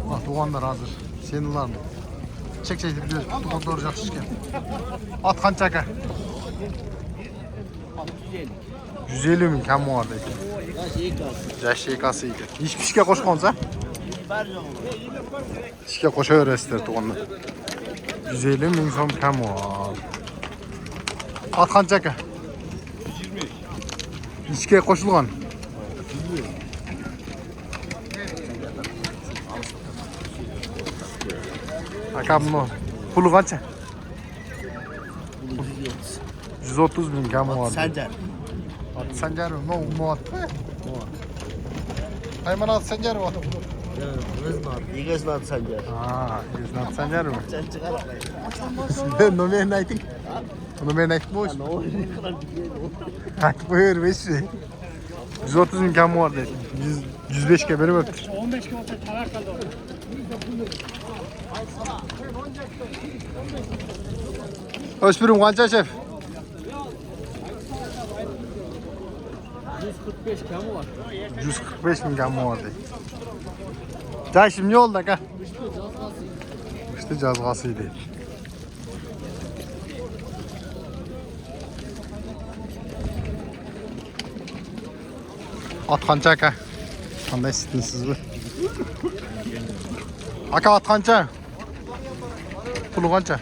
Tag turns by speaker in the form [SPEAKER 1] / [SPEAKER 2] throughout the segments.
[SPEAKER 1] Bak tuğanlar hazır. Senin var mı? Çek biliyoruz. Tuğan doğru жақсы ekan. At qancha aka? 150 ming kam vardı ekan. Yaş ekası ekan. Hiçbir ishga qo'shgansiz? Ishga qo'shaverasizlar tuğanlar. 150 ming so'm kam var. At qancha aka? 120. Ishga qo'shilgan. Aka bunu pulu qancha? 130 ming kam var.
[SPEAKER 2] Sancar.
[SPEAKER 1] Sancar mı? No, Haymanat Sancar mı?
[SPEAKER 2] Yigizlar Sancar.
[SPEAKER 1] Ha, Yigizlar Sancar mı?
[SPEAKER 2] Sen çıkar.
[SPEAKER 1] Numaranı ayting. Numaranı aytmo'sh. Aytib qo'yaver, 500. 130 ming kam var dedi. 105 ga berib o'tdi.
[SPEAKER 3] 15 ga olsa talar qildi.
[SPEAKER 1] O'spirim qancha chef?
[SPEAKER 3] 145 kamı var.
[SPEAKER 1] 145 ming kam var dedi. Cay şimdi yo'lda aka. İşte jazg'asıydı. At qancha aka? Qanday sitinsiz bu? Aka at qancha? Puli qancha?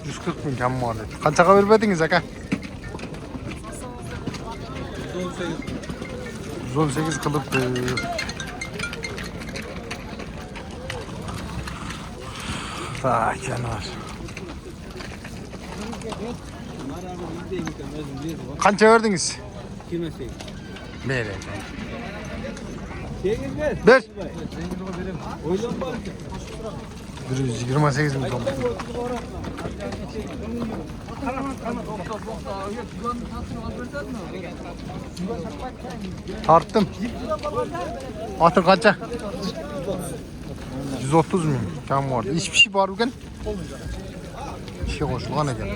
[SPEAKER 1] 140 ming kam var dedi. Qanchaga berib edingiz aka? 118 qilibdi. Ta kenar. Qancha verdingiz?
[SPEAKER 3] 28.
[SPEAKER 1] Ber.
[SPEAKER 3] Ver.
[SPEAKER 1] Ber.
[SPEAKER 3] Oylan var.
[SPEAKER 1] 128 ming so'm. Tarttım. Atın qancha? 130 ming kam vardı. Hiçbir şey var bugün. İşe qo'shilgan ekan.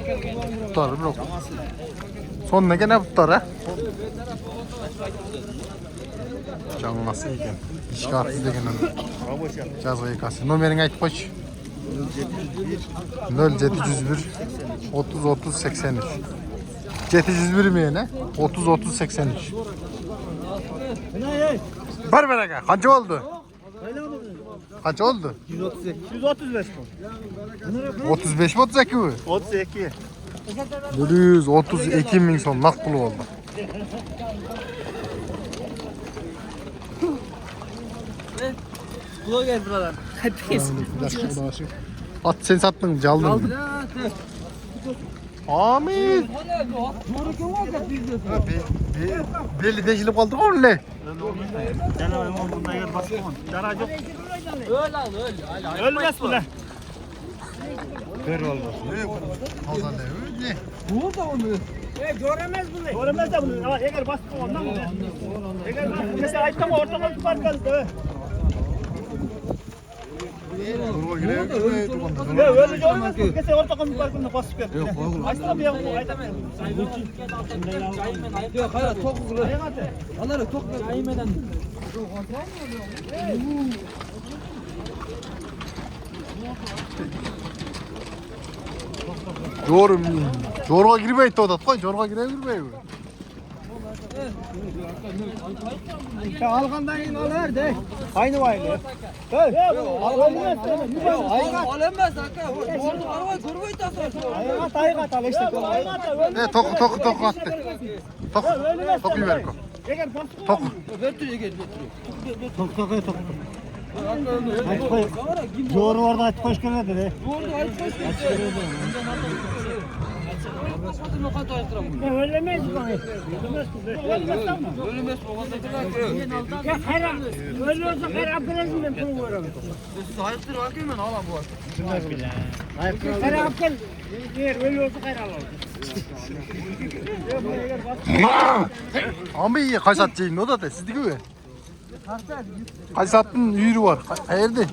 [SPEAKER 1] Tutar biroq. Sonuna gene tutar ha. Canlısı ekan. İşga atdı degan. Jazg'a ekasi. Nomerini aytib qo'ychi. 0701 30 30 83. 701 mi yana? 30 30 83. Ber aka. Qancha oldu? Qancha oldu?
[SPEAKER 2] 135 mi?
[SPEAKER 1] 35 mi 32 mi?
[SPEAKER 2] 32.
[SPEAKER 1] 132 ming so'm naqd pul oldu.
[SPEAKER 3] Blogger buralar.
[SPEAKER 1] At sen sattın, caldın. Amin. Belli deşilip kaldık onunla.
[SPEAKER 2] Canım bundan yer basmam. Dara yok.
[SPEAKER 3] Öyle al öyle.
[SPEAKER 2] Ölmez bu lan. Ver olmaz.
[SPEAKER 1] Hazan öyle.
[SPEAKER 3] Burada onu. Göremez bunu.
[SPEAKER 2] Göremez de bunu. Ama eğer basmam ondan mı? Eğer mesela ayıptım ortadan tutar kaldı.
[SPEAKER 1] Durga girebilir mi?
[SPEAKER 2] Ya öyle görmez mi? Mesela ortadan tutar kaldı basıp gel. Yok oğlum. Açtım ya bu ayıptım.
[SPEAKER 3] Yok hayır çok güzel. Onları çok güzel. Ayımeden.
[SPEAKER 1] Jorga girmeydi o da. Jorga girebilmeyi mi?
[SPEAKER 2] Ya algandan keyin alar de. Aynı vaylı. Olmaz.
[SPEAKER 3] Olamaz aka. Orada araba görmeyi tasarruf.
[SPEAKER 2] Aygat al işte.
[SPEAKER 1] Tok attı. Tok biber ko.
[SPEAKER 2] Eğer basmam.
[SPEAKER 1] Tok.
[SPEAKER 2] Tok. Doğru orada aç koş geldi de.
[SPEAKER 3] Orada aç koş geldi.
[SPEAKER 2] Ölmez bana.
[SPEAKER 3] Ölmez babasına.
[SPEAKER 2] Ya hayran. Ölüyorsa hayran prezim ben bunu vururum.
[SPEAKER 3] Siz hayırdır bakayım ben hala bu.
[SPEAKER 2] Hayran gel. Eğer ölüyorsa hayran ol.
[SPEAKER 1] Ama iyi kaç satacağım o da sizde gibi. Kaç sattın yürü var. Hayırdır?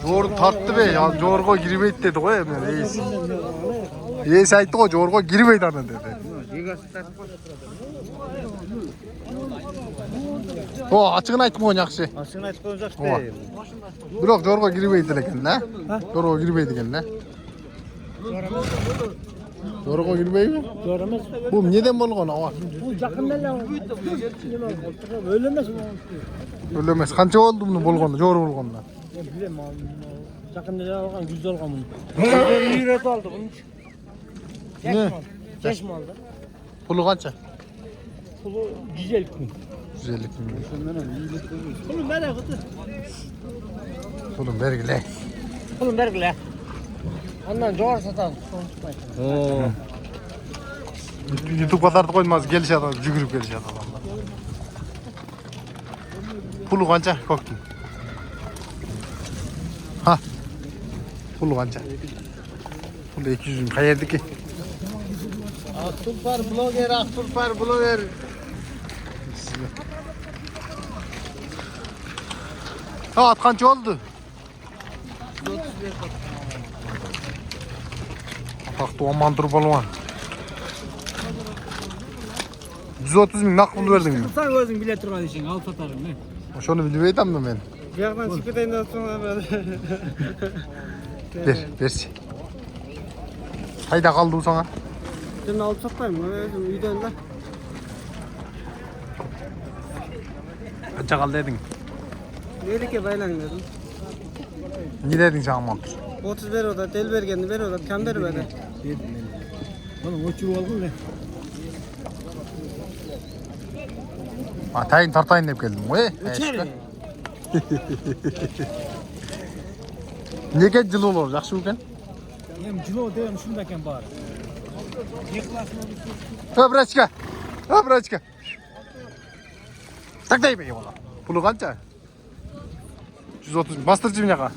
[SPEAKER 1] Jor tarttı be ya. Jorga girmeydi dedi koy hemen reis. Reis aytdı o Jorga girmeydi ana dedi. O açığını aytma oynakşı.
[SPEAKER 2] Aslında açık olacak
[SPEAKER 1] Ova.
[SPEAKER 2] değil.
[SPEAKER 1] Biroq jorgo girmeydi lekin da. Jorgo girmeydi ekan da. Jorgo girmeymi?
[SPEAKER 2] Göremez.
[SPEAKER 1] Bu neden bolğan awa?
[SPEAKER 2] Bu yakında lan. Öyle mi?
[SPEAKER 1] Öyle emas. Qancha boldu buni bolğanda, jor bolğanda?
[SPEAKER 2] Bilmem. Yakında algan güzel algan bunu. Üret aldı bunun.
[SPEAKER 1] Ne?
[SPEAKER 2] Geç mi aldı?
[SPEAKER 1] Pulu qancha?
[SPEAKER 2] Pulu güzel kun.
[SPEAKER 1] 150 ming.
[SPEAKER 2] Pulun nereye gitti?
[SPEAKER 1] Pulun bergile.
[SPEAKER 2] Pulun bergile. Ondan zor satalım.
[SPEAKER 1] Oo. YouTube kadardı koymaz. Gelişe adam, jügürüp gelişe adamlar. Pulu qancha koktum? Ha. Pulu qancha? Pulu 200 ming. Qayerdiki?
[SPEAKER 2] Akturpar blogger, Akturpar blogger.
[SPEAKER 1] Ha, at qancha oldu? 31. Aman dur balvan. 130 ming naq pul verdingmi?
[SPEAKER 2] Sen özün bile turgan işin, al satarım ne?
[SPEAKER 1] Şunu bilip aytamda men.
[SPEAKER 2] Bir yerden çıkıp da sonra böyle.
[SPEAKER 1] Bersi. Qayda qaldı bu sana?
[SPEAKER 2] Dün alıp satayım, özüm uydan da.
[SPEAKER 1] Qancha qaldı eding?
[SPEAKER 2] Nereye baylan dedim.
[SPEAKER 1] Ne dedin Caman?
[SPEAKER 2] 30 ver oda, del bergendi ver oda, kan ver böyle. Oğlum o çuval ne?
[SPEAKER 1] Atayın tartayın dep geldim. Oy.
[SPEAKER 2] İçeri.
[SPEAKER 1] Nega jıl olur? Yaxşı ekan.
[SPEAKER 2] Hem cilo deyim şundaken bari.
[SPEAKER 1] Öbrachka. Öbrachka. Takday be yola. Pulu qancha? 130 ming. Bastırcı mı yaqa?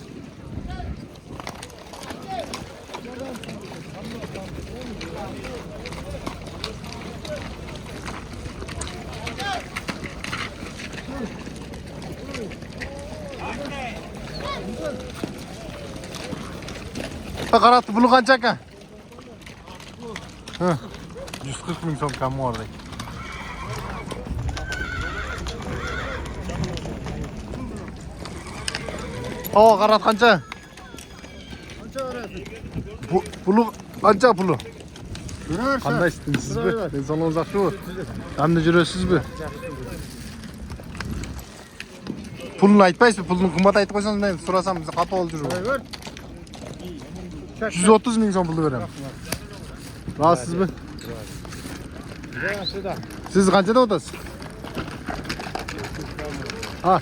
[SPEAKER 1] Ha qaratdı pulu qancha ekan? Ha. 140 ming so'm kam orada. O qarat qancha? Pulu qancha pulu? Qanday istimsizmi? Men salon yaxshimi? Qanday jurasizmi? Pulni aytmaysizmi? Pulni qimmat aytib qo'ysangiz men so'rasam biz xato olib jurib. 130 ming so'm pul beraman. Rozisizmi? Siz qanchada o'tasiz? Ha.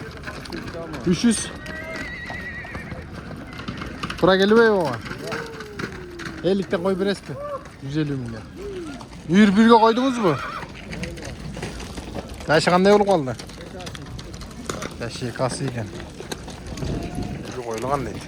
[SPEAKER 1] 300. Tura kelib o'g'an. 50 ta qo'yib berasizmi? 150 mingga. 101 ga qo'ydingizmi? Yaşı qanday bo'lib qoldi? Yaşı qasi ekan. Qo'yilgan deydi.